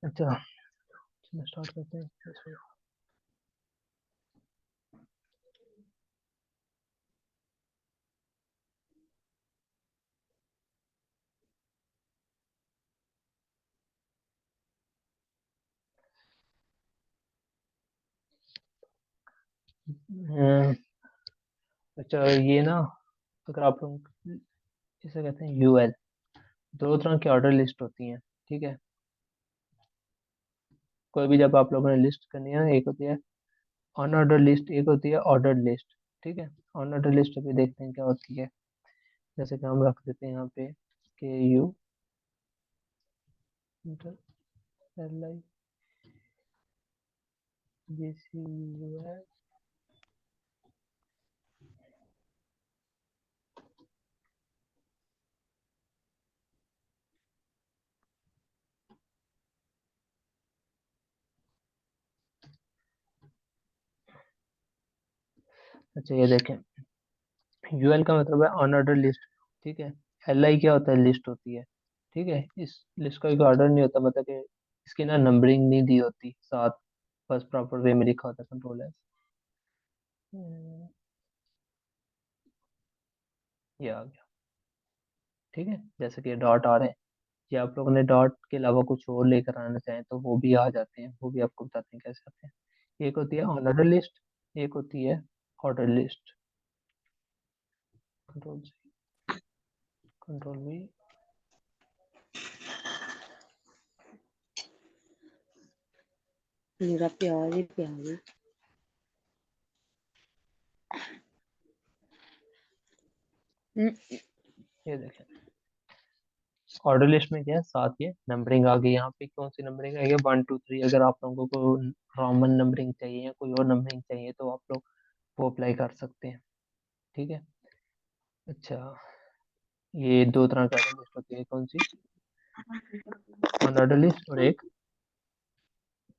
अच्छा, चलो स्टार्ट करते हैं। अम, अच्छा ये ना, अगर आप लोग इसे कहते हैं यूएल, दो तरह की ऑर्डर लिस्ट होती हैं। ठीक है, कोई भी जब आप लोगों ने लिस्ट करनी है, एक होती है अनऑर्डर लिस्ट, एक होती है ऑर्डर लिस्ट। ठीक है, अनऑर्डर लिस्ट अभी देखते हैं क्या होती है। जैसे कि हम रख देते हैं यहाँ पे K U L I G C U L. अच्छा ये देखें, यूएल का मतलब है अनऑर्डर लिस्ट। ठीक है, एल आई क्या होता है, लिस्ट होती है। ठीक है, इस लिस्ट का कोई ऑर्डर नहीं होता, मतलब कि इसकी ना नंबरिंग नहीं दी होती साथ, बस प्रॉपर वे में लिखा होता है कंट्रोल एस। ये आ गया। ठीक है, जैसे कि डॉट आ रहे हैं, या आप लोगों ने डॉट के अलावा कुछ और लेकर आना चाहें तो वो भी आ जाते हैं, वो भी आपको बताते हैं कैसे आते हैं। एक होती है ऑर्डर लिस्ट, एक होती है order list. Control C, control V. मेरा प्यार ही प्यार है। ये देखें, ऑर्डर लिस्ट में क्या है, साथ ये नंबरिंग आ गई। यहाँ पे कौन सी नंबरिंग आई है, 1 2 3। अगर आप लोगों को रोमन नंबरिंग चाहिए या कोई और नंबरिंग चाहिए तो आप लोग वो अप्लाई कर सकते हैं। ठीक है। अच्छा, ये दो तरह की ऑर्डर लिस्ट होती है, कौन सी, अनऑर्डर लिस्ट और एक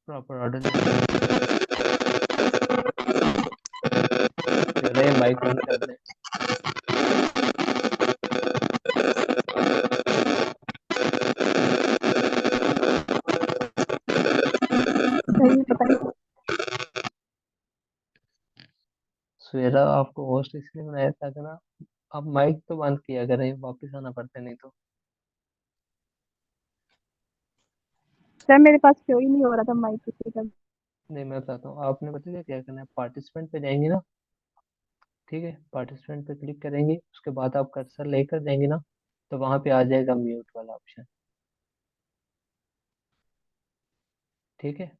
प्रॉपर ऑर्डर लिस्ट। ये माइक बंद कर दें। सही पता नहीं। सवेरा आपको होस्ट इसलिए बनाया था कि ना, आप माइक तो बंद किया करें, वापस आना पड़ता है नहीं तो। सर मेरे पास शो ही नहीं हो रहा था माइक किसी का। नहीं, मैं बताता हूँ, आपने बताया क्या करना है, पार्टिसिपेंट पे जाएंगे ना। ठीक है, पार्टिसिपेंट पे क्लिक करेंगे, उसके बाद आप कर्सर लेकर जाएंगे ना, तो वहां पे आ जाएगा म्यूट वाला ऑप्शन। ठीक है,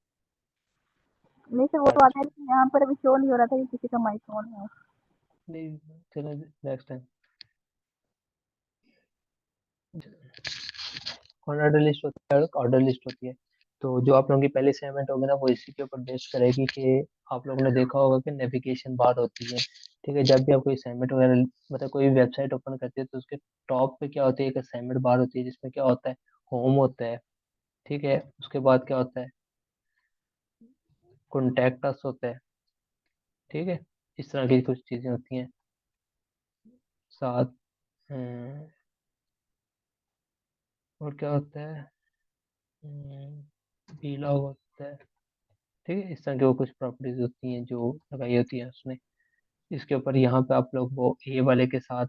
नहीं सर वो तो आता है, पार्टिसिपेंट, लेकिन यहाँ पर अभी शो नहीं हो रहा था कि किसी का माइक ऑन है। नहीं, चलो नेक्स्ट टाइम। ऑर्डर लिस्ट होती है, ऑर्डर लिस्ट होती है। तो जो आप लोगों की पहले असाइनमेंट होगी ना, वो इसी के ऊपर बेस्ड करेगी कि आप लोगों ने देखा होगा कि नेविगेशन बार होती है। ठीक है, जब भी आप कोई असाइनमेंट वगैरह, मतलब कोई वेबसाइट ओपन करते हैं तो उसके टॉप पे क्या होती है, एक असाइनमेंट बार होती है जिसमें क्या होता है, होम होता है। ठीक है, उसके बाद क्या होता है, कॉन्टैक्ट अस होता है। ठीक है, इस तरह की कुछ चीजें होती हैं साथ। और क्या होता है, पीला होता है। ठीक है, इस तरह की वो कुछ प्रॉपर्टीज होती हैं जो लगाई होती है उसने। इसके ऊपर यहाँ पे आप लोग वो ए वाले के साथ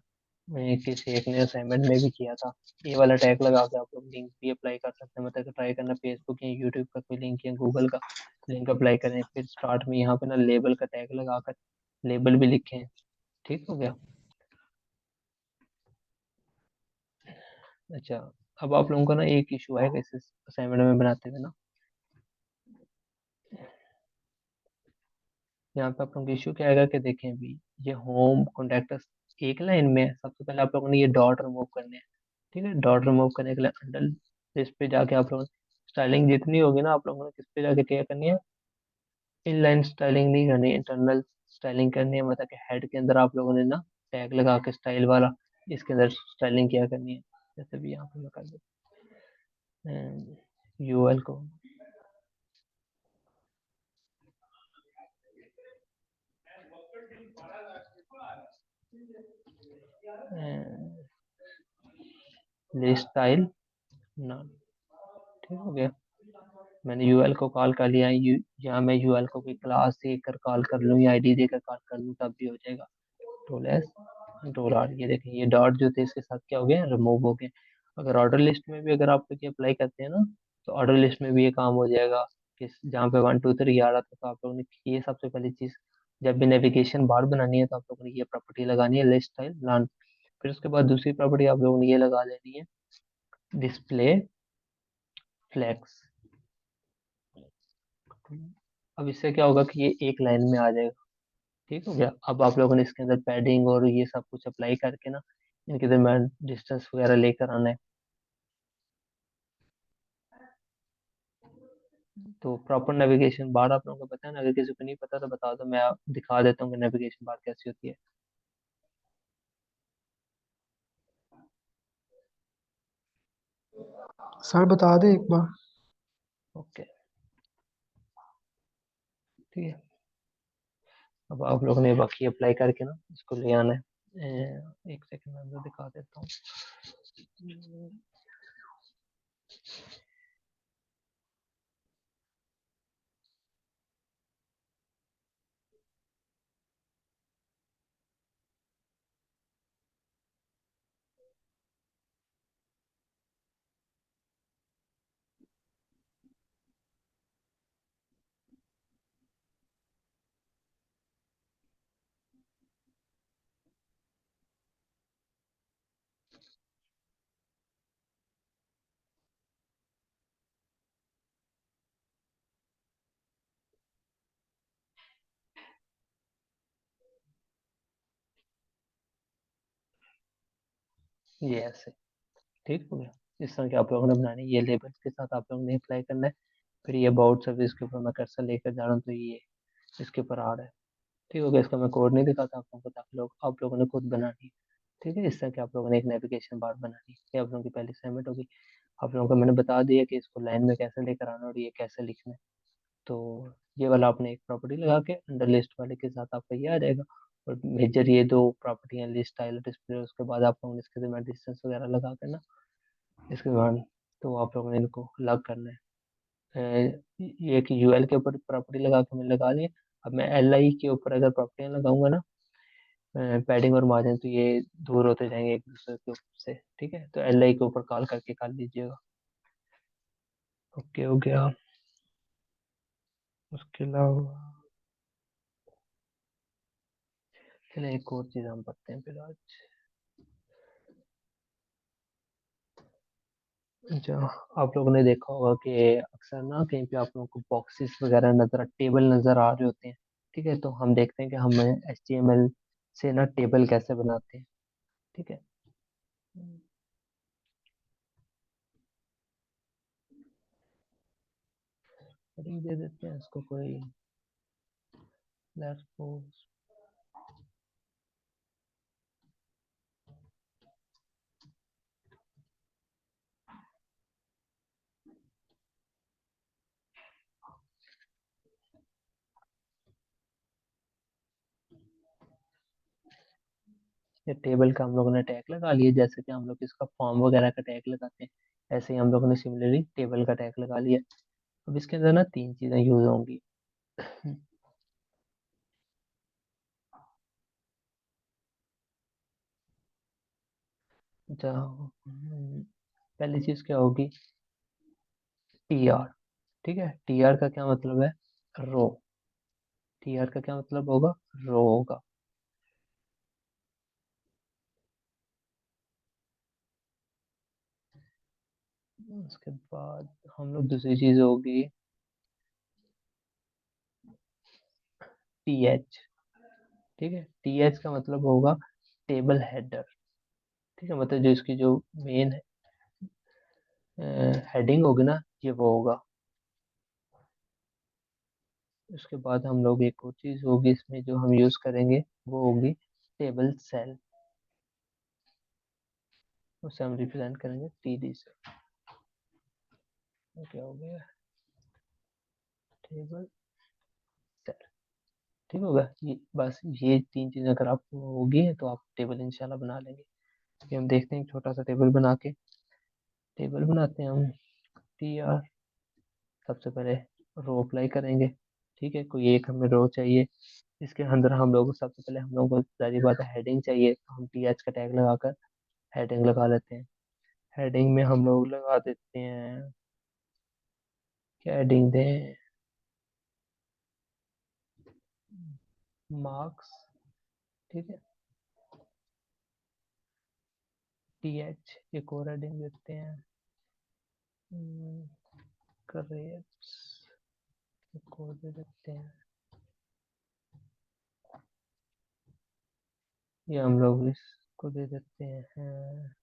किसी एक ने असाइनमेंट में भी किया था। ए वाला टैग लगा के आप लोग लिंक भी अप्लाई कर सकते हैं, मतलब ट्राई करना, फेसबुक या यूट्यूब का कोई लिंक या गूगल का लिंक अप्लाई करें, फिर स्टार्ट में यहाँ पे ना लेबल का टैग लगाकर लेबल भी लिखें। ठीक हो गया। अच्छा, अब आप लोगों को ना एक इशू आएगा इस असाइनमेंट में बनाते हुए ना। यहाँ पे आप लोगों को इशू क्या आएगा कि देखें अभी, ये होम कॉन्टैक्ट एक लाइन में है। सबसे पहले आप लोगों ने ये डॉट रिमूव करने हैं। ठीक है, डॉट रिमूव करने के लिए अंडर इस पे जाके आप लोगों ने स्टाइलिंग जितनी होगी ना, आप लोगों ने किस पे जाके क्या करनी है, इनलाइन स्टाइलिंग नहीं करनी, इंटरनल स्टाइलिंग करनी है। मतलब कि हेड के अंदर आप लोगों ने ना टैग लगा के स्टाइल वाला, इसके अंदर स्टाइलिंग क्या करनी है। जैसे भी यहाँ पे मैं कर देता यूएल को स्टाइल ना। ठीक हो गया। मैंने यूएल को कॉल कर लिया, या मैं यूएल को कोई क्लास देकर कॉल कर लूँ या आईडी देकर कॉल कर लूँ तब भी हो जाएगा। टोल एस कंट्रोल आर, ये देखें ये डॉट जो थे इसके साथ क्या हो गए, रिमूव हो गए। अगर ऑर्डर लिस्ट में भी अगर आप लोग अप्लाई करते हैं ना, तो ऑर्डर लिस्ट में भी ये काम हो जाएगा कि जहाँ पे 1 2 3 आ रहा था, तो आप लोगों ने ये सबसे पहली चीज, जब भी नेविगेशन बार बनानी है तो आप लोगों ने ये प्रॉपर्टी लगानी है, लिस्ट स्टाइल लान। फिर उसके बाद दूसरी प्रॉपर्टी आप लोगों ने ये लगा देनी है, डिस्प्ले फ्लेक्स। अब इससे क्या होगा कि ये एक लाइन में आ जाएगा। ठीक हो गया। अब आप लोगों ने इसके अंदर पैडिंग और ये सब कुछ अप्लाई करके ना, इनके दरम्यान डिस्टेंस वगैरह लेकर आना है। तो प्रॉपर नेविगेशन बार आप लोगों को पता है ना, अगर किसी को नहीं पता तो बता दो, मैं दिखा देता हूँ कि नेविगेशन बार कैसी होती है। सर बता दे एक बार। ओके, ठीक है। अब आप लोगों ने बाकी अप्लाई करके ना इसको ले आना है। एक सेकंड में अंदर दिखा देता हूँ। ये ऐसे ठीक हो गया। इस तरह के आप लोगों ने बनानी है, ये लेबल्स के साथ आप लोगों ने अप्लाई करना है। फिर ये अबाउट सर्विस के ऊपर मैं कर्सर लेकर जा रहा हूँ, तो ये इसके ऊपर आ रहा है। ठीक हो गया। इसका मैं कोड नहीं दिखाता आप लोगों को, ताकि लोग आप लोगों ने खुद बनानी है। ठीक है। इस तरह के आप लोगों ने एक नेविगेशन बार बनानी है। ये आप लोगों की पहली असाइनमेंट होगी। आप लोगों को मैंने बता दिया कि इसको लाइन में कैसे लेकर आना और ये कैसे लिखना है। तो ये वाला आपने एक प्रॉपर्टी लगा के अंडर लिस्ट वाले के साथ आपका ये आ जाएगा। और मेजर ये दो प्रॉपर्टी हैं, लिस्ट स्टाइल डिस्प्ले, उसके बाद आप लोगों ने इसके दरम्यान डिस्टेंस वगैरह लगा के ना, इसके बाद तो आप लोगों ने इनको अलग करना है। ये एक यूएल के ऊपर प्रॉपर्टी लगा के मैंने लगा लिया। अब मैं एल आई के ऊपर अगर प्रॉपर्टियाँ लगाऊंगा ना, पैडिंग और मार्जिन, तो ये दूर होते जाएंगे एक दूसरे के ऊपर से। ठीक है। तो एल आई के ऊपर कॉल करके कर लीजिएगा। ओके हो गया। उसके अलावा चलिए एक और चीज़ हम पढ़ते हैं फिर आज। अच्छा, आप लोगों ने देखा होगा कि अक्सर ना कहीं पे आप लोगों को बॉक्सेस वगैरह नजर, टेबल नजर आ रहे होते हैं। ठीक है। तो हम देखते हैं कि हम HTML से ना टेबल कैसे बनाते हैं। ठीक है। हेडिंग दे देते हैं इसको कोई, लेट्स सपोज ये टेबल का हम लोगों ने टैग लगा लिया, जैसे कि हम लोग इसका फॉर्म वगैरह का टैग लगाते हैं, ऐसे ही हम लोगों ने सिमिलरली टेबल का टैग लगा लिया। अब इसके अंदर ना तीन चीजें यूज होंगी। अच्छा, पहली चीज क्या होगी, TR। ठीक है। TR का क्या मतलब है, रो। TR का क्या मतलब होगा, रो होगा। उसके बाद हम लोग दूसरी चीज होगी TH। ठीक है। TH का मतलब होगा टेबल हेडर। ठीक है। मतलब जो इसकी जो मेन हेडिंग होगी ना, ये वो होगा। उसके बाद हम लोग एक और चीज होगी इसमें जो हम यूज करेंगे, वो होगी टेबल सेल। उसे हम रिप्रेजेंट करेंगे TD से। तो क्या हो गया, टेबल सेल। ठीक होगा। ये बस ये तीन चीजें अगर आपको होगी तो आप टेबल इंशाल्लाह बना लेंगे। कि हम देखते हैं एक छोटा सा टेबल बना के, टेबल बनाते हैं हम। TR सबसे पहले रो अप्लाई करेंगे। ठीक है, कोई एक हमें रो चाहिए। इसके अंदर हम लोग सबसे पहले हम लोग को सारी बात हेडिंग चाहिए, तो हम टी एच का टैग लगाकर हेडिंग लगा लेते हैं। हेडिंग में हम लोग लगा देते हैं, क्या हेडिंग दें, मार्क्स। ठीक है, टी एच एक और हेडिंग देते हैं, करेक्ट एक और दे देते हैं। ये हम लोग इसको दे देते हैं,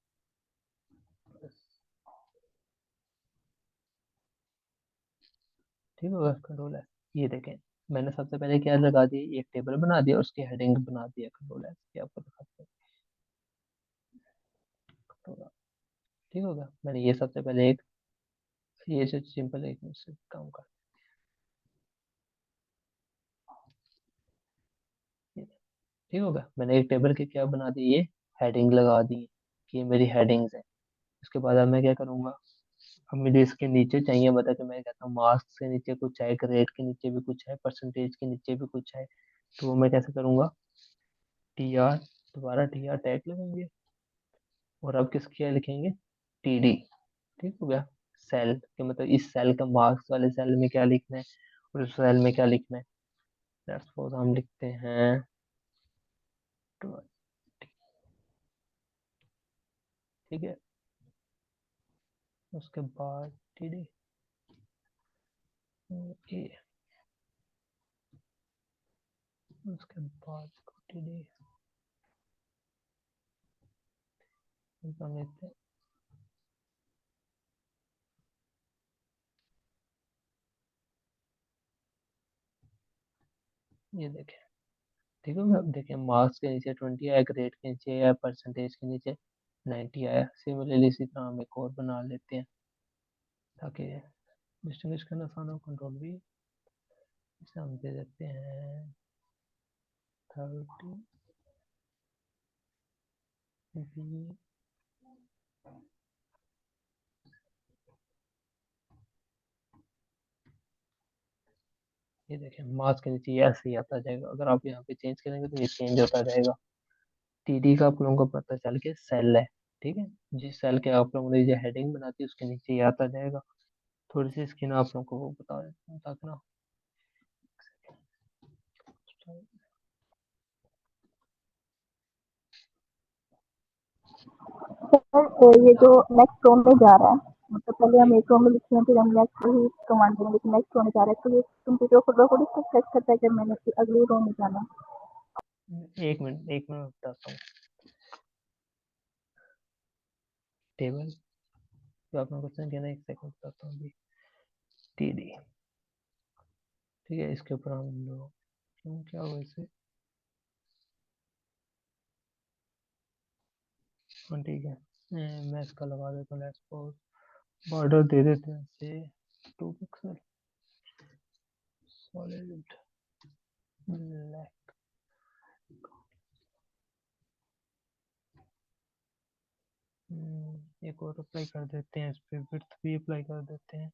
ठीक होगा, कंट्रोल है। ये देखें, मैंने सबसे पहले क्या लगा दी, एक टेबल बना दिया, उसकी हेडिंग बना दिया, कंट्रोल है, ये आपको दिखाते हैं। होगा, ठीक होगा। मैंने ये सबसे पहले एक, ये जो सिंपल एक मुझसे काम कर, ठीक होगा। मैंने एक टेबल के क्या बना दी, ये हेडिंग लगा दी कि ये मेरी हेडिंग्स है। उसके बाद अब मैं क्या करूँगा, अब मुझे इसके नीचे चाहिए, बता कि मैं कहता हूँ मार्क्स के नीचे कुछ है, ग्रेड के नीचे भी कुछ है, परसेंटेज के नीचे भी कुछ है। तो वो मैं कैसे करूँगा, टी आर, दोबारा टी आर टैग लगाएंगे, और अब किसके क्या लिखेंगे, टी डी। ठीक हो गया। सेल के मतलब इस सेल का मार्क्स वाले सेल में क्या लिखना है, और उस सेल में क्या लिखना है। लेट्स सपोज हम लिखते हैं 20। ठीक है, उसके बाद टी डी ए, उसके बाद टी डी लिखते हैं। ये देखें, ठीक है। अब देखें, मार्क्स के नीचे 20 आया, ग्रेड के नीचे आया, परसेंटेज के नीचे 90 आया। सिमिलरली इसी तरह हम एक और बना लेते हैं ताकि डिस्टिंग्विश करना आसान हो। कंट्रोल भी, इसे हम दे देते हैं 30 बी। ये देखें, मार्क्स के नीचे ये ऐसे ही आता जाएगा, अगर आप यहाँ पे चेंज करेंगे तो ये चेंज होता जाएगा। टीडी का आप लोगों को पता चल के सेल है, ठीक है। जिस सेल के आप लोगों ने जो हेडिंग बनाती है उसके नीचे ये आता जाएगा। थोड़ी सी स्किन आप लोगों को वो बता देता हूँ ताकि ना, सर ये जो नेक्स्ट रो में जा रहा है, मतलब पहले हम एक रो में लिखते हैं, फिर हम नेक्स्ट ही कमांड देंगे, लेकिन नेक्स्ट रो में जा रहा है, तो ये कंप्यूटर खुद ब खुद इसको चेक करता है कि मैंने अगली रो में जाना है। एक मिनट बताता हूँ। टेबल जो आप लोगों को क्वेश्चन कहना है, एक सेकंड बताता हूँ अभी। टीडी, ठीक है, इसके ऊपर हम लोग क्यों क्या हुआ इसे, हाँ ठीक है। मैं इसका लगा देता हूँ, लेट्स सपोज बॉर्डर दे देते हैं इसे 2 पिक्सल सॉलिड ब्लैक। एक और अप्लाई कर देते हैं, इस पे विड्थ भी अप्लाई कर देते हैं।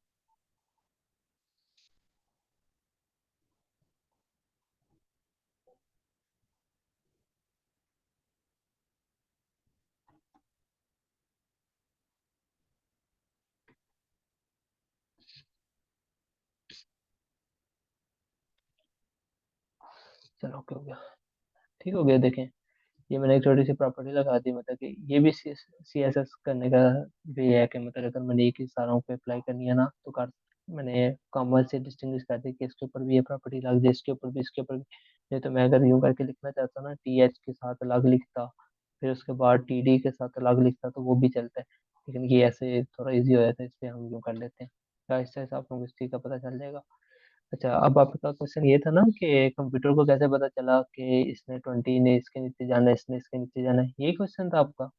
चलो ओके हो गया, ठीक हो गया। देखें, ये मैंने एक छोटी सी प्रॉपर्टी लगा दी, मतलब कि ये भी सी एस एस करने का भी है कि मतलब अगर मैंने एक ही सारों पे अप्लाई करनी है ना तो कर, मैंने कॉमर्स से डिस्टिंग्विश कर दी कि इसके ऊपर भी ये प्रॉपर्टी लग जाए, इसके ऊपर भी, इसके ऊपर भी। नहीं तो मैं अगर यूं करके लिखना चाहता ना, टी एच के साथ अलग लिखता, फिर उसके बाद टी डी के साथ अलग लिखता, तो वो भी चलता है। लेकिन ये ऐसे थोड़ा ईजी हो जाता है, इसलिए हम यूं कर लेते हैं। क्या इससे आप लोगों को इस चीज़ का पता चल जाएगा। अच्छा, अब आपका क्वेश्चन ये था ना कि कंप्यूटर को कैसे पता चला कि इसने 20 ने इसके नीचे जाना है, इसने इसके नीचे जाना है, यही क्वेश्चन था आपका।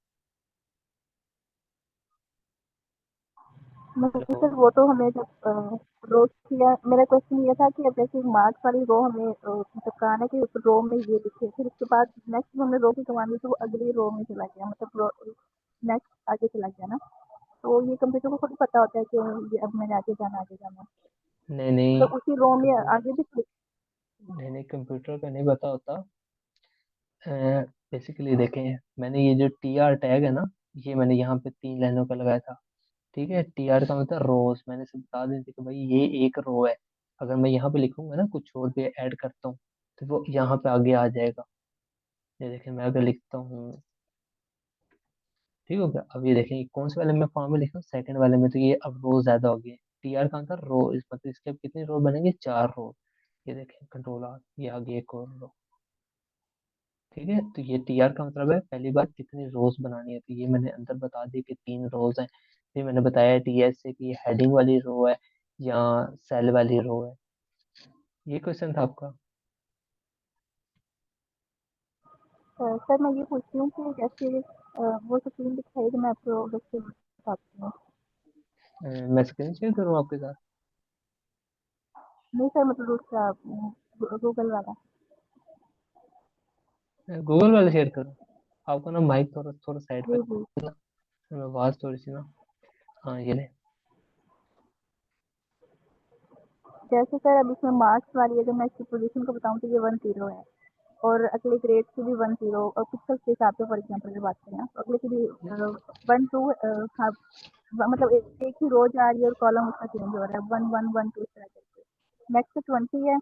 मतलब हेलो। सर वो तो हमें जब रो किया, मेरा क्वेश्चन ये था कि अब जैसे मार्क्स वाली रो हमें मतलब कहा ना कि उस रो में ये लिखे, फिर उसके बाद नेक्स्ट हमने रो की कमांड दी तो वो अगली रो में चला गया, मतलब नेक्स्ट आगे चला गया ना। तो ये कंप्यूटर को खुद पता होता है कि ये अब मैंने आगे जाना है। नहीं नहीं, मतलब उसी रो में कंप्यूटर, आगे भी click- नहीं नहीं, कंप्यूटर का नहीं पता होता। बेसिकली देखें, मैंने ये जो टी आर टैग है ना, ये मैंने यहाँ पे 3 लाइनों का लगाया था। ठीक है, टी आर का मतलब रोज, मैंने से बता दी थी कि भाई ये एक रो है। अगर मैं यहाँ पे लिखूंगा ना, कुछ और भी ऐड करता हूँ, तो वो यहाँ पे आगे आ जाएगा। ये देखें, मैं अगर लिखता हूँ, ठीक हो गया। अब ये देखें, ये कौन से वाले में फॉर्म में लिखा हूँ, सेकंड वाले में, तो ये अब रो ज्यादा हो गई। टी आर का मतलब रो, इस मतलब इसके अब कितनी रो बनेंगे, 4 रो। ये देखें, कंट्रोल आर, ये आगे एक और रो। ठीक है, तो ये टी आर का मतलब है पहली बार कितनी रोज बनानी है, तो ये मैंने अंदर बता दी कि 3 रोज हैं। फिर मैंने बताया टी एस से कि ये हेडिंग वाली रो है या सेल वाली रो है। ये क्वेश्चन था आपका। सर मैं ये पूछती हूँ कि जैसे वो स्क्रीन दिखाई तो मैं आपको जैसे बताती हूँ। मैं स्क्रीन शेयर करूँ आपके साथ? नहीं सर, मतलब दूसरा गूगल वाला। गूगल वाले शेयर करूँ? आपको ना माइक थोड़ा थोड़ा साइड जी पे जी। करना, आवाज थोड़ी सी ना। हाँ, ये ले। जैसे सर अब इसमें मार्क्स वाली अगर मैं इसकी पोजीशन को बताऊँ तो ये 1 0 है, और अगले ग्रेड की भी 1 0, और पिक्सल के हिसाब से फॉर एग्जाम्पल अगर बात करें ना, तो अगले की भी 1 2, हाँ, मतलब एक ही रो जा रही है और कॉलम उसका चेंज हो रहा है, 1 1 1 2 इस तरह करके। नेक्स्ट 20 है,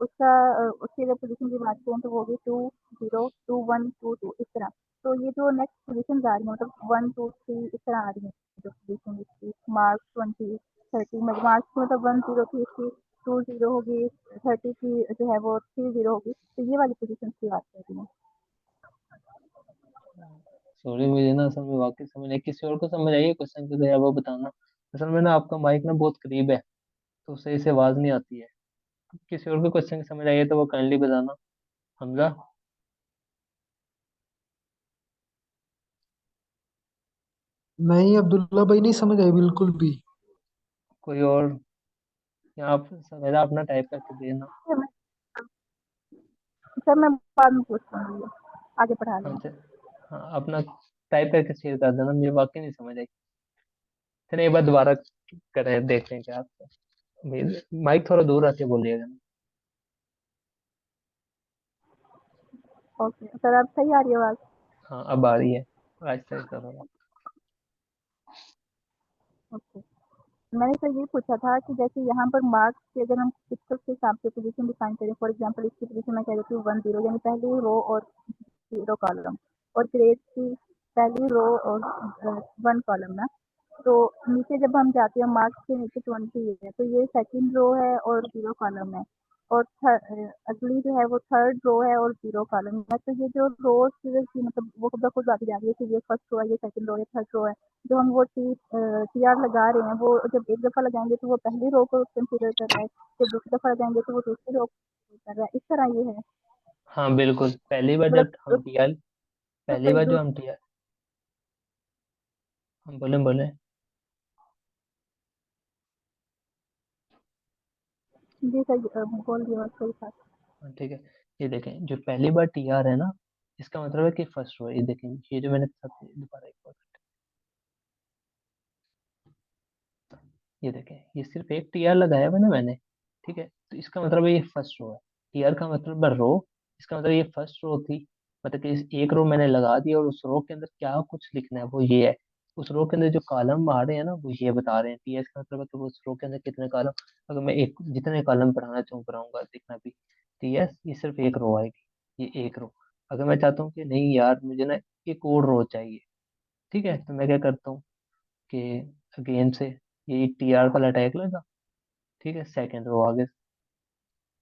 उसका उसकी अगर पोजीशन की बात करें तो वो होगी 2 0 2 1 2 2 इस तरह। तो ये जो नेक्स्ट पोजीशन आ रही है, मतलब 1 2 3 इस तरह आ रही है जो पोजीशन इसकी। मार्क्स 20 30 में मार्क्स मतलब 1 0 थी इसकी, 2 0 होगी, 30 की जो है वो 3 0 होगी, तो ये वाली पोजीशन की बात कर रही हूँ। सॉरी, मुझे ना असल में वाकई समझ नहीं, किसी और को समझ आई है क्वेश्चन की, तो यार वो बताना। असल में ना आपका माइक ना बहुत करीब है, तो सही से आवाज नहीं आती है। किसी और को क्वेश्चन की समझ आई है तो वो काइंडली बताना। हमजा, नहीं अब्दुल्ला भाई, नहीं समझ आई बिल्कुल भी। कोई और? या आप मेरा अपना टाइप करके देना। सर मैं बाद में पूछता हूँ, ये आगे पढ़ा हाँ लें। हाँ, अपना टाइप करके शेयर कर देना, मुझे वाकई नहीं समझ आई। चलिए एक बार दोबारा करें, देखते हैं क्या आपका। माइक थोड़ा दूर रख के बोलिएगा ना। ओके सर, अब सही आ रही है आवाज़? हाँ, अब आ रही है। आहिस्ता आहिस्ता थोड़ा। ओके। मैंने सर ये पूछा था कि जैसे यहाँ पर मार्क्स के अगर हम पिक्सेल्स के हिसाब से पोजीशन डिफाइन करें, फॉर एग्जांपल इसकी पोजीशन मैं कह देती हूँ 1 0, यानी पहली रो और 0 कॉलम, और ग्रेड की पहली रो और 1 कॉलम ना। तो नीचे जब हम जाते हैं, मार्क्स के नीचे 20 है, तो ये सेकंड रो है और 0 कॉलम है, और अगली जो है वो थर्ड रो है और 0 कॉलम है। तो ये जो रोज की मतलब वो खुद ब खुद आती जा रही है कि ये फर्स्ट रो है, ये सेकंड रो है, थर्ड रो है। जो हम वो टी आर लगा रहे हैं, वो जब एक दफ़ा लगाएंगे तो वो पहली रो को कंसिडर कर रहा है, जब दूसरी दफ़ा लगाएंगे तो वो दूसरी रो को कर रहा है, इस तरह ये है। हाँ बिल्कुल, पहली बार जब हम मतलब टीआर, पहली बार जो हम टीआर, हम बोले बोले। जी सर, बोल दिया सही था। हाँ, ठीक है। ये देखें, जो पहली बार टीआर है ना, इसका मतलब है कि फर्स्ट रो। ये देखें, ये जो मैंने सबसे दोबारा एक बार, ये देखें, ये सिर्फ एक टीआर लगाया हुआ ना मैंने। ठीक है, तो इसका मतलब है ये फर्स्ट रो है। टीआर का मतलब है रो, इसका मतलब ये फर्स्ट रो थी। मतलब कि इस एक रो मैंने लगा दी, और उस रो के अंदर क्या कुछ लिखना है वो ये है। उस रो के अंदर जो कॉलम आ रहे हैं ना, वो ये बता रहे हैं। टीएस का मतलब है कि वो उस रो के अंदर कितने कॉलम, अगर मैं एक जितने कॉलम पढ़ाना चाहूँ पढ़ाऊंगा, देखना भी। टीएस ये सिर्फ एक रो आएगी, ये एक रो। अगर मैं चाहता हूँ कि नहीं यार, मुझे ना एक और रो चाहिए, ठीक है, तो मैं क्या करता हूँ कि अगेन से ये टी आर वाला टैग लगा। ठीक है, सेकंड रो आगे,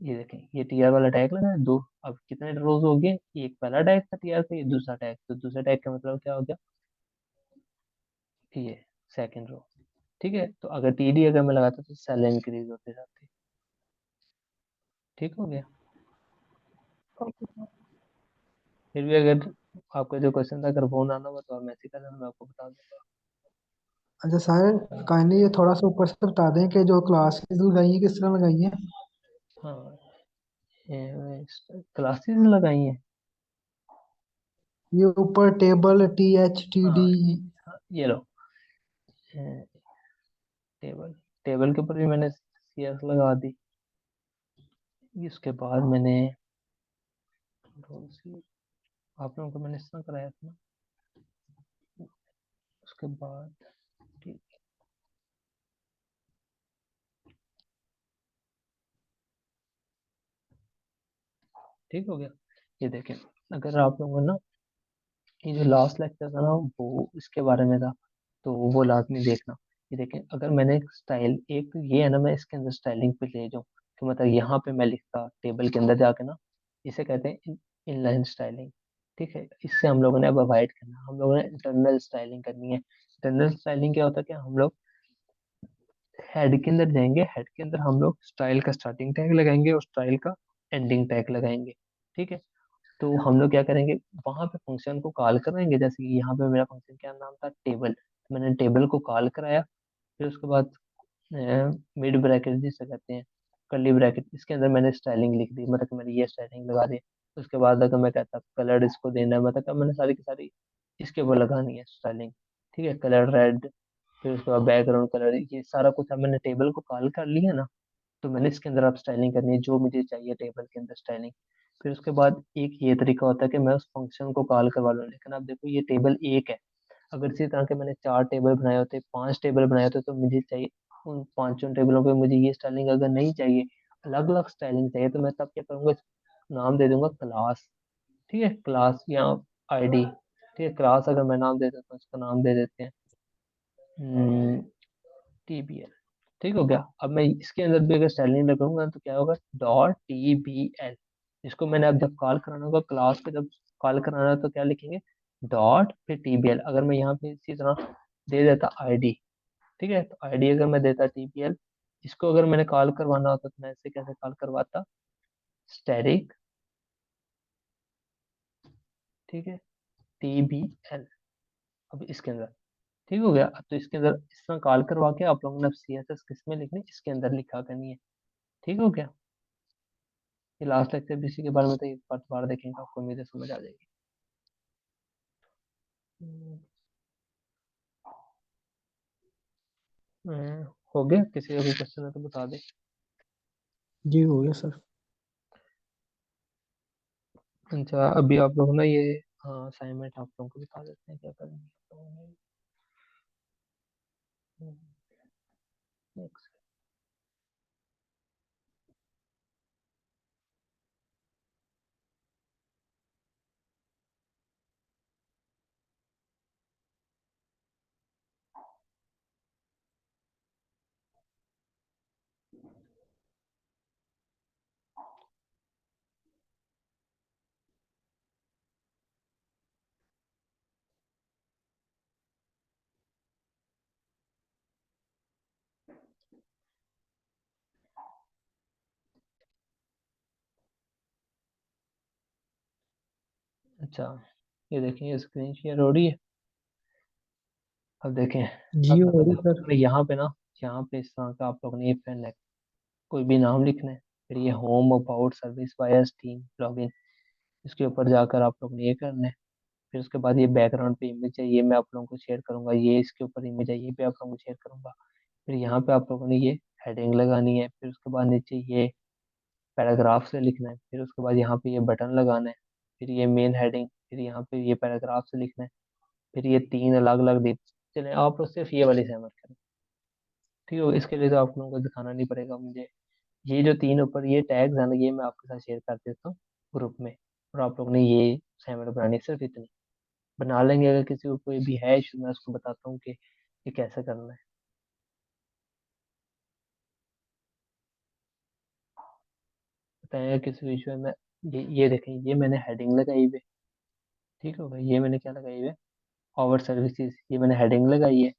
ये देखें, ये टी आर वाला टैग लगा है दो। अब कितने रोज हो गए, एक पहला टैग था टी आर का, ये दूसरा टैग, तो दूसरा टैग का मतलब क्या हो गया, ये सेकंड रो। ठीक है, तो अगर टी डी अगर मैं लगाता तो सेल इंक्रीज होते जाते। ठीक हो गया। Okay sir. फिर भी अगर आपका जो क्वेश्चन था, अगर फोन आना हो तो आप मैसेज कर देना, मैं आपको बता दूंगा। अच्छा साहिर, काइंडली ये थोड़ा सा ऊपर से बता दें कि जो क्लासेस लगाई हैं किस तरह लगाई हैं। हाँ, क्लासेस लगाई हैं। ये ऊपर टेबल THTD। हाँ, हाँ, ये लो, टेबल, टेबल के ऊपर भी मैंने CS लगा दी। इसके बाद मैंने कौन सी, आप लोगों को मैंने इस तरह कराया था ना। उसके बाद ठीक ठीक हो गया। ये देखें, अगर आप लोगों को ना ये जो लास्ट लेक्चर था ना वो इसके बारे में था, तो वो लाजमी देखना। ये देखें, अगर मैंने एक स्टाइल, एक तो ये है ना, मैं इसके अंदर स्टाइलिंग पे ले जाऊँ कि मतलब यहाँ पे मैं लिखता टेबल के अंदर जाके ना, इसे कहते हैं इनलाइन स्टाइलिंग। ठीक है, इससे हम लोगों ने अब अवॉइड करना, हम लोगों ने इंटरनल स्टाइलिंग करनी है। इंटरनल स्टाइलिंग क्या होता है कि हम लोग हेड के अंदर जाएंगे, हेड के अंदर हम लोग स्टाइल का स्टार्टिंग टैग लगाएंगे और स्टाइल का एंडिंग टैग लगाएंगे। ठीक है, तो हम लोग क्या करेंगे, वहां पे फंक्शन को कॉल कराएंगे, जैसे कि यहाँ पे मेरा फंक्शन क्या नाम था, टेबल, मैंने टेबल को कॉल कराया। फिर उसके बाद मिड ब्रैकेट जिसे कहते हैं, कर्ली ब्रैकेट, इसके अंदर मैंने स्टाइलिंग लिख दी, मतलब कि मैंने ये स्टाइलिंग लगा दी। उसके बाद अगर मैं कहता कलर इसको देना है, मतलब कि मैंने सारी की सारी इसके ऊपर लगानी है स्टाइलिंग। ठीक है, कलर रेड, फिर उसके बाद बैकग्राउंड कलर, ये सारा कुछ अब मैंने टेबल को कॉल कर लिया ना, तो मैंने इसके अंदर अब स्टाइलिंग करनी है जो मुझे चाहिए टेबल के अंदर स्टाइलिंग। फिर उसके बाद एक ये तरीका होता है कि मैं उस फंक्शन को कॉल करवा लूँ, लेकिन अब देखो ये टेबल एक है, अगर इसी तरह के मैंने 4 टेबल बनाए होते, 5 टेबल बनाए होते, तो मुझे चाहिए उन 5 टेबलों पे मुझे ये स्टाइलिंग अगर नहीं चाहिए, अलग अलग स्टाइलिंग चाहिए, तो मैं तब क्या करूँगा, नाम दे दूंगा क्लास। ठीक है, क्लास या आईडी। ठीक है, क्लास अगर मैं नाम दे देता हूँ, इसका नाम दे देते हैं TBL। ठीक हो गया। अब मैं इसके अंदर भी अगर स्टाइलिंग लगाऊंगा तो क्या होगा, .TBL। इसको मैंने अब जब कॉल कराना होगा क्लास पे, जब कॉल कराना है तो क्या लिखेंगे, डॉट फिर TBL। अगर मैं यहाँ पे इसी तरह दे देता आईडी, ठीक है, तो आईडी अगर मैं देता TBL, इसको अगर मैंने कॉल करवाना होता तो मैं इसे कैसे कॉल करवाता, स्टैटिक, ठीक है, TBL। अब इसके अंदर ठीक हो गया। अब तो इसके अंदर इस तरह कॉल करवा के आप लोगों ने अब CSS किस में लिखनी, इसके अंदर लिखा करनी है। ठीक हो गया। ये लास्ट लेक्चर भी इसी के बारे में, तो एक बार देखेंगे, आपको उम्मीद है समझ आ जाएगी। हम्म, हो गया, किसी का कोई क्वेश्चन है तो बता दे। जी हो गया सर। अच्छा, अभी आप लोग ना ये, हाँ असाइनमेंट आप लोगों को बता देते हैं क्या करेंगे आप लोगों ने। एक अच्छा, ये देखें, ये स्क्रीन शेयर हो रही है। अब देखें, जी अब हो रही आप सर। लोगों ने यहाँ पे ना, यहाँ पे इस तरह का आप लोगों ने ये पेन है, कोई भी नाम लिखना है, फिर ये home about service wires team login, इसके ऊपर जाकर आप लोग ने ये करना है। फिर उसके बाद ये बैकग्राउंड पे इमेज है, ये मैं आप लोगों को शेयर करूंगा, ये इसके ऊपर इमेज है, ये भी आप लोगों को शेयर करूंगा। फिर यहाँ पे आप लोगों ने ये हेडिंग लगानी है, फिर उसके बाद नीचे ये पैराग्राफ से लिखना है, फिर उसके बाद यहाँ पे ये बटन लगाना है, फिर ये मेन हेडिंग, फिर यहाँ पे ये पैराग्राफ से लिखना है, फिर ये 3 अलग अलग डिप। चले आप लोग सिर्फ ये वाली सहमत करें, ठीक है, इसके लिए तो आप लोगों को दिखाना नहीं पड़ेगा मुझे। ये जो 3 ऊपर ये टैग्स है ना, ये मैं आपके साथ शेयर कर देता हूँ ग्रुप में, और आप लोग ने ये सहमत बनानी है, सिर्फ इतनी बना लेंगे। अगर किसी को कोई भी है इशू, मैं उसको बताता हूँ कि ये कैसे करना है। बताएंगे किसी भी इशू है, मैं ये देखें, ये मैंने हेडिंग लगाई हुई है। ठीक है भाई, ये मैंने क्या लगाई हुई है, आवर सर्विसेज, ये मैंने हेडिंग लगाई है।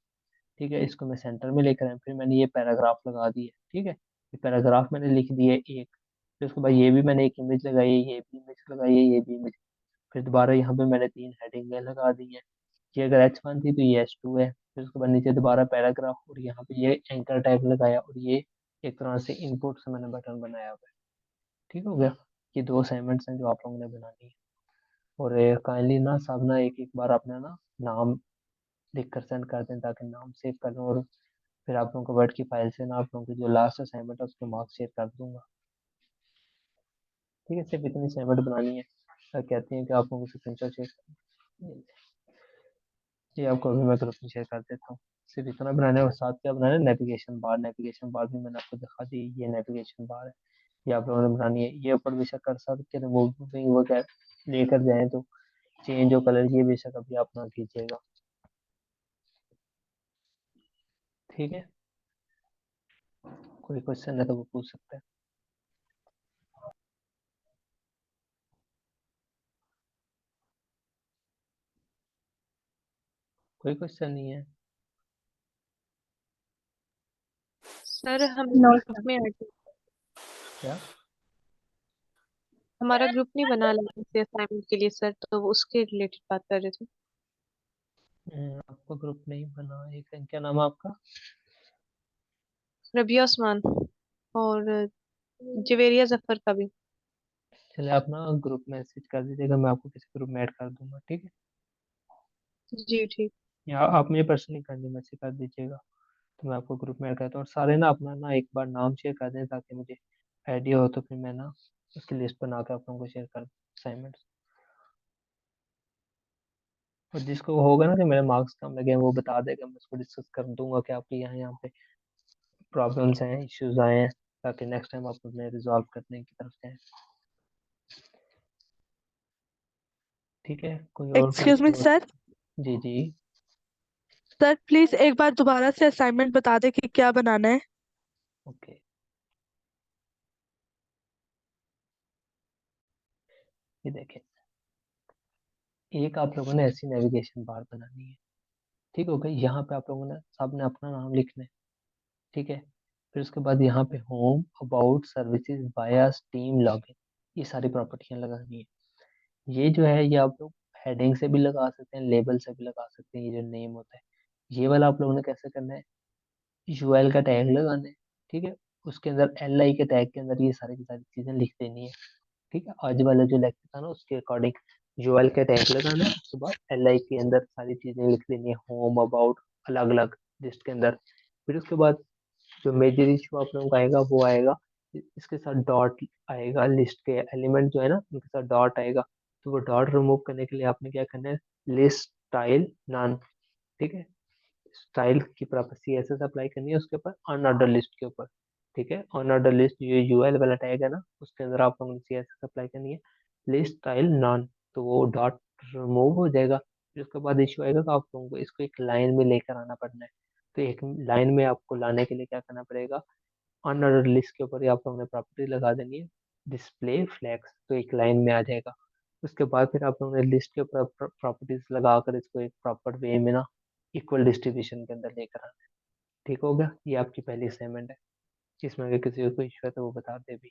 ठीक है, इसको मैं सेंटर में लेकर आया, फिर मैंने ये पैराग्राफ लगा दी है। ठीक है, ये पैराग्राफ मैंने लिख दी है एक, फिर उसके बाद ये भी मैंने एक इमेज लगाई है, ये भी इमेज लगाई है, ये भी इमेज। फिर दोबारा यहाँ पे मैंने 3 हेडिंग लगा दी है। ये अगर H1 थी तो ये H2 है। फिर उसके बाद नीचे दोबारा पैराग्राफ, और यहाँ पे ये एंकर टाइप लगाया, और ये एक तरह से इनपुट से मैंने बटन बनाया हुआ है। ठीक हो गया। ये 2 असाइनमेंट्स हैं जो आप लोगों ने बनानी है। और काइंडली ना सब ना एक एक बार अपना ना नाम लिख कर सेंड कर दें, ताकि नाम सेव कर लूँ, और फिर आप लोगों को वर्ड की फाइल से ना आप लोगों की जो लास्ट असाइनमेंट है उसके मार्क्स शेयर कर दूंगा। ठीक है, सिर्फ इतनी असाइनमेंट बनानी है। कहते हैं कि आप लोगों को स्क्रीनशॉट शेयर, ये आपको अभी मैं ग्रुप में शेयर कर देता हूँ। सिर्फ इतना बनाना है और साथ क्या बनाना है, नेविगेशन बार। नेविगेशन बार भी मैंने आपको दिखा दी, ये नेविगेशन बार है, ये आप लोगों ने बनानी है। ये ऊपर बेशक कर सकते हैं, मूविंग वो क्या लेकर जाएं तो चेंज ऑफ कलर, ये बेशक अभी आप ना कीजिएगा। ठीक है, कोई क्वेश्चन है तो वो पूछ सकते हैं। कोई क्वेश्चन नहीं है सर हम नो ग्रुप सर। में ऐड, क्या? हमारा ग्रुप नहीं बना लगा इसे असाइनमेंट के लिए सर, तो वो उसके रिलेटेड बात कर रहे थे। आपका ग्रुप नहीं बना, एक क्या नाम है आपका? रबिया उस्मान और जवेरिया जफर का भी। चलिए आप ना ग्रुप मैसेज कर दीजिएगा, मैं आपको किसी ग्रुप में ऐड कर दूंगा। ठीक है, जी ठीक। या आप मुझे पर्सनली करनी मैसेज कर दीजिएगा, तो मैं आपको ग्रुप में ऐड करता हूँ। और सारे ना अपना ना एक बार नाम शेयर कर दें ताकि मुझे आइडिया हो, तो फिर मैं ना उसकी लिस्ट बना के आप लोगों को शेयर कर दूँ असाइनमेंट्स। और जिसको होगा ना कि मेरे मार्क्स कम लगे हैं वो बता देगा, मैं उसको डिस्कस कर दूंगा कि आपके यहाँ पे प्रॉब्लम्स हैं, इश्यूज आए हैं, ताकि नेक्स्ट टाइम आप उन्हें रिजॉल्व करने की तरफ जाएं। ठीक है, कोई और कोई एक्सक्यूज मी इशू? सर। जी जी। सर प्लीज एक बार दोबारा से असाइनमेंट बता दे कि क्या बनाना है। ओके, ये देखें, एक आप लोगों ने ऐसी नेविगेशन बार बनानी है। ठीक हो गई, यहाँ पे आप लोगों ने सब ने अपना नाम लिखना है। ठीक है, फिर उसके बाद यहाँ पे home, about, services, bias, team, login, ये सारी प्रॉपर्टियां लगानी है। ये जो है ये आप लोग हेडिंग से भी लगा सकते हैं, लेबल से भी लगा सकते हैं, ये जो नेम होता है। ये वाला आप लोगों ने कैसे करना है, यूएल का टैग लगाना है। ठीक है, उसके अंदर एल आई के टैग के अंदर ये सारी की सारी चीजें लिख देनी है। ठीक है, आज वाला जो लेक्चर था ना उसके अकॉर्डिंग यूएल का टैग लगाना है, उसके बाद एल आई के अंदर सारी चीजें लिख देनी है, होम, अबाउट, अलग अलग लिस्ट के अंदर। फिर उसके बाद जो मेजर इशू आप लोगों का आएगा वो आएगा, इसके साथ डॉट आएगा, लिस्ट के एलिमेंट जो है ना उनके साथ डॉट आएगा। तो वो डॉट रिमूव करने के लिए आपने क्या करना है, लिस्ट स्टाइल नन। ठीक है, स्टाइल की प्रॉपर सीएसएस अप्लाई करनी है उसके ऊपर, अनऑर्डर लिस्ट के ऊपर। ठीक है, अनऑर्डर लिस्ट ये यूएल वाला टैग है ना उसके अंदर आप लोगों ने सीएसएस अप्लाई करनी है, लिस्ट स्टाइल नॉन, तो वो डॉट रिमूव हो जाएगा। फिर उसके बाद इशू आएगा, तो आप लोगों को इसको एक लाइन में लेकर आना पड़ना है। तो एक लाइन में आपको लाने के लिए क्या करना पड़ेगा, अनऑर्डर लिस्ट के ऊपर ही आप लोगों ने प्रॉपर्टी लगा देनी है, डिस्प्ले फ्लैग्स, तो एक लाइन में आ जाएगा। उसके बाद फिर आप लोगों ने लिस्ट के ऊपर प्रॉपर्टीज लगाकर इसको एक प्रॉपर वे में ना इक्वल डिस्ट्रीब्यूशन के अंदर लेकर आना है। ठीक हो गया, ये आपकी पहली असाइनमेंट है। इसमें अगर किसी को कोई इशू है तो वो बता दे भी।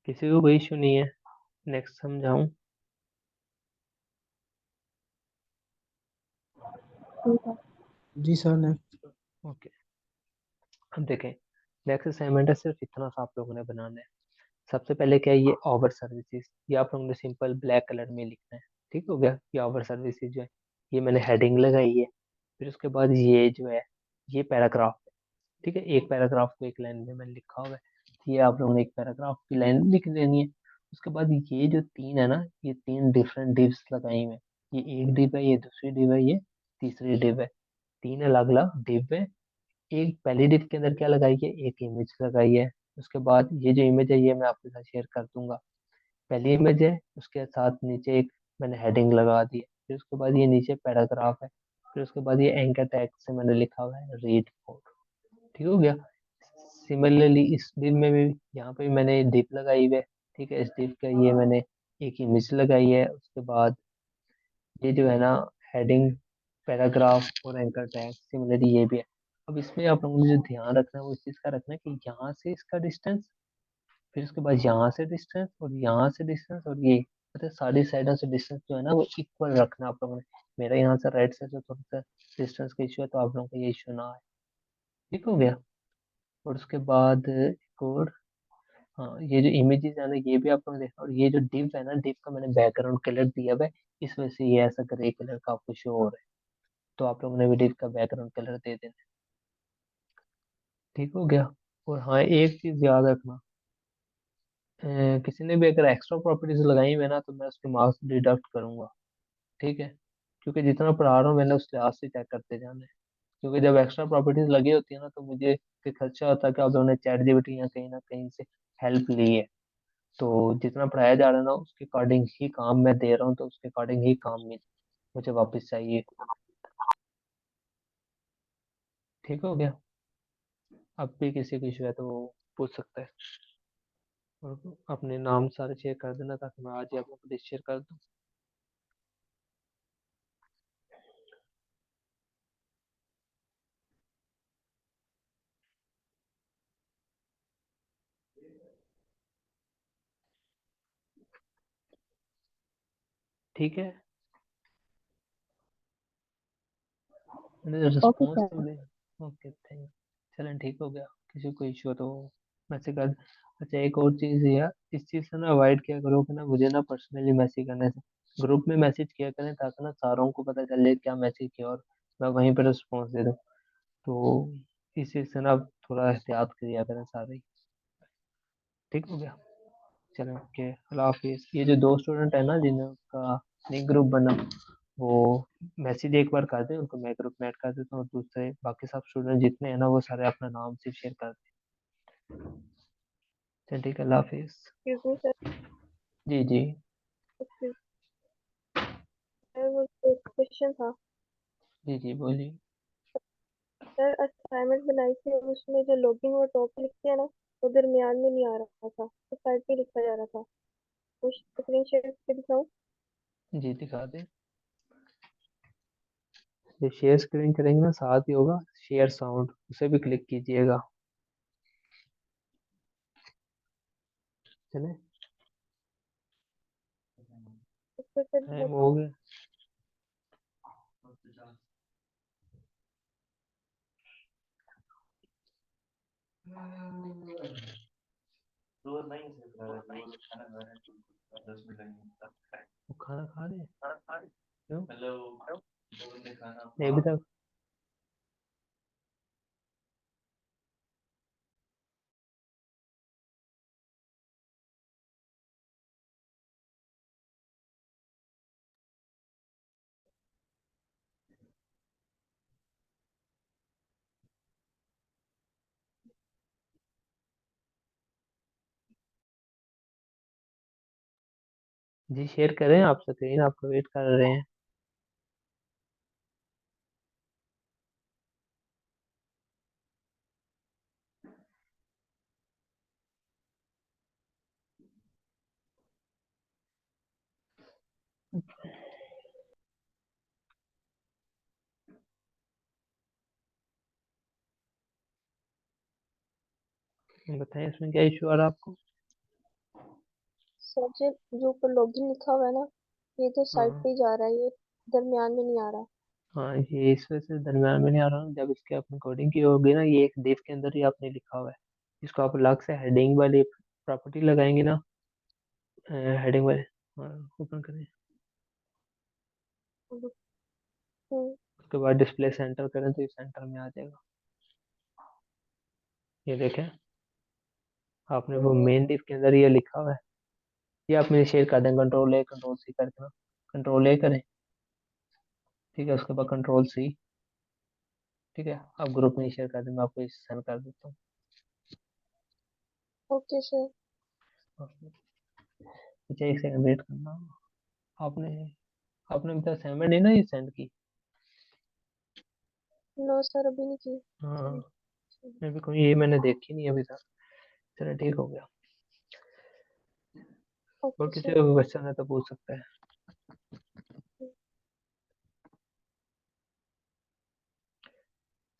किसी को कोई इशू नहीं है, नेक्स्ट समझाऊं? ठीक है। जी सर ने। ओके, अब देखें, नेक्स्ट असाइनमेंट है, सिर्फ इतना सा आप लोगों ने बनाना है। सबसे पहले क्या है, ये ओवर सर्विसेज, ये आप लोगों ने सिंपल ब्लैक कलर में लिखना है। ठीक हो गया, ये ओवर सर्विसेज जो है ये मैंने हेडिंग लगाई है। फिर उसके बाद ये जो है ये पैराग्राफ है। ठीक है, एक पैराग्राफ को एक लाइन में मैंने लिखा हुआ है, ये आप लोगों ने एक पैराग्राफ की लाइन लिख देनी है। उसके बाद ये जो तीन है ना, ये तीन डिफरेंट डिव्स लगाई हुई हैं। ये एक डिव है, ये दूसरी डिव है, ये तीसरी डिव है। तीन अलग अलग डिव है। एक पहली डिव के अंदर क्या लगाई है, एक इमेज लगाई है। उसके बाद ये जो इमेज है ये मैं आपके साथ शेयर कर दूंगा। पहली इमेज है, उसके साथ नीचे एक मैंने हेडिंग लगा दी है। फिर उसके बाद ये नीचे पैराग्राफ है। फिर उसके बाद ये एंकर टैग से मैंने लिखा हुआ है रीड कोड। ठीक हो गया। सिमिलरली इस div में भी, यहाँ पे भी मैंने डिप लगाई हुई है। ठीक है, इस डिप का ये मैंने एक इमेज लगाई है। उसके बाद ये जो है ना हेडिंग, पैराग्राफ और एंकर टैग सिमिलरली ये भी है। अब इसमें आप लोगों को जो ध्यान रखना है वो इस चीज़ का रखना है कि यहाँ से इसका डिस्टेंस, फिर उसके बाद यहाँ से डिस्टेंस और यहाँ से डिस्टेंस और ये मतलब सारी साइडों से डिस्टेंस जो है ना वो इक्वल रखना आप लोगों ने। मेरा यहाँ से राइट साइड से थोड़ा सा डिस्टेंस का इशू है, तो आप लोगों को ये इशू ना आए। ठीक हो गया। और उसके बाद एक और, हाँ, ये जो इमेजेस है ना ये भी आप लोगों ने देखा, और ये जो डिव है ना, डिव का मैंने बैकग्राउंड कलर दिया हुआ है, इस वजह से ये ऐसा ग्रे कलर का आपको शो हो रहा है। तो आप लोगों ने भी डिव का बैकग्राउंड कलर दे देना है। ठीक हो गया। और हाँ, एक चीज याद रखना, किसी ने भी अगर एक्स्ट्रा प्रॉपर्टीज लगाई हुई है ना, तो मैं उसके मार्क्स डिडक्ट करूंगा। ठीक है, क्योंकि जितना पढ़ा रहा हूँ मैंने उस लिहाज से चेक करते जाना है। क्योंकि जब एक्स्ट्रा प्रॉपर्टीज लगी होती है ना, तो मुझे फिर खर्चा होता है कि आप लोगों ने चैट जीपीटी या कहीं ना कहीं से हेल्प ली है। तो जितना पढ़ाया जा रहा है ना, उसके अकॉर्डिंग ही काम मैं दे रहा हूँ, तो उसके अकॉर्डिंग ही काम मुझे वापस चाहिए। ठीक हो गया। अब भी किसी को इशू है तो वो पूछ सकता है। और अपने नाम सारे शेयर कर देना, ताकि मैं आज ही आप लोगों को शेयर कर दूँ। ठीक है, ओके रिस्पॉन्स तो सर। दे। Okay, thank. चलें, ठीक हो गया। किसी को इशू हो तो मैसेज कर। अच्छा, एक और चीज़ है, इस चीज़ से ना अवॉइड किया करो कि ना मुझे ना पर्सनली मैसेज करने से, ग्रुप में मैसेज किया करें, ताकि ना सारों को पता चले क्या मैसेज किया, और मैं वहीं पर रिस्पॉन्स दे दूँ। तो इस चीज़ से ना आप थोड़ा एहतियात किया करें सारे ही। ठीक हो गया। चलो, ओके, अल्लाह हाफिज़। ये जो दो स्टूडेंट है ना जिनका नई ग्रुप बना, वो मैसेज एक बार कर दें उनको, मैं ग्रुप में ऐड कर देता हूँ, और दूसरे बाकी सब स्टूडेंट जितने हैं ना वो सारे अपना नाम से शेयर कर दें। चल ठीक है, अल्लाह हाफिज़। एक्सक्यूज मी सर, जी जी। एक्सक्यूज सर, वो एक क्वेश्चन था। जी जी, बोलिए। सर, असाइनमेंट बनाई थी, उसमें जो लॉगिन और टॉप लिखते हैं ना, वो दरमियान में नहीं आ रहा था, तो साइड पे लिखा जा रहा था। कुछ स्क्रीन शेयर करके दिखाऊं? जी, दिखा दें। ये शेयर स्क्रीन करेंगे ना, साथ ही होगा शेयर साउंड, उसे भी क्लिक कीजिएगा। चले, उस पर सर टाइम हो दिखाता गया। वो खाना खा रहे हैं? क्यों? नहीं, अभी तक। जी, शेयर करें, आप स्क्रीन आपका वेट कर रहे हैं। बताएं, इसमें क्या इशू आ रहा है आपको? सर, जो ऊपर लॉगिन लिखा हुआ है ना, ये तो साइड हाँ पे ही जा रहा है, ये दरमियान में नहीं आ रहा। हाँ, ये इस वजह से दरम्यान में नहीं आ रहा हूँ। जब इसके आपने कोडिंग की होगी ना, ये एक div के अंदर ही आपने लिखा हुआ है। इसको आप अलग से हेडिंग वाली प्रॉपर्टी लगाएंगे ना, हेडिंग वाले, हाँ, ओपन करें। हम्म, उसके बाद डिस्प्ले सेंटर करें तो ये सेंटर में आ जाएगा। ये देखें, आपने वो हम्म, मेन div के अंदर ये लिखा हुआ है। ये आप मेरे शेयर कर दें, कंट्रोल A कंट्रोल C करके ना, कंट्रोल A करें। ठीक है, उसके बाद कंट्रोल C। ठीक है, आप ग्रुप में शेयर कर दें, मैं आपको सेंड कर देता ओके सर। हूँ। अच्छा, एक सेकंड वेट करना। आपने आपने अभी तक असाइनमेंट नहीं ना ये सेंड की? नो सर, अभी नहीं की। हाँ, मैं भी कोई, ये मैंने देखी नहीं अभी तक। चलो, ठीक हो गया। और ओके किसी सर। को क्वेश्चन है तो पूछ सकते हैं।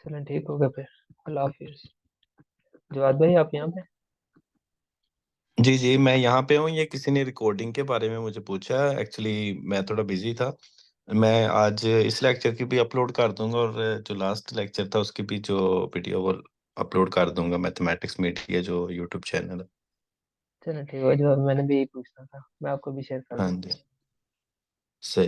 चलो, ठीक हो गया फिर। अल्लाह हाफिज। जवाद भाई, आप यहाँ पे? जी जी, मैं यहाँ पे हूँ। ये किसी ने रिकॉर्डिंग के बारे में मुझे पूछा। एक्चुअली मैं थोड़ा बिजी था। मैं आज इस लेक्चर की भी अपलोड कर दूंगा, और जो लास्ट लेक्चर था उसकी भी जो वीडियो वो अपलोड कर दूंगा, मैथमेटिक्स मीडिया जो यूट्यूब चैनल है। चलो ठीक है, जो मैंने भी यही पूछना था, मैं आपको भी शेयर कर हाँ दूंगा। जी।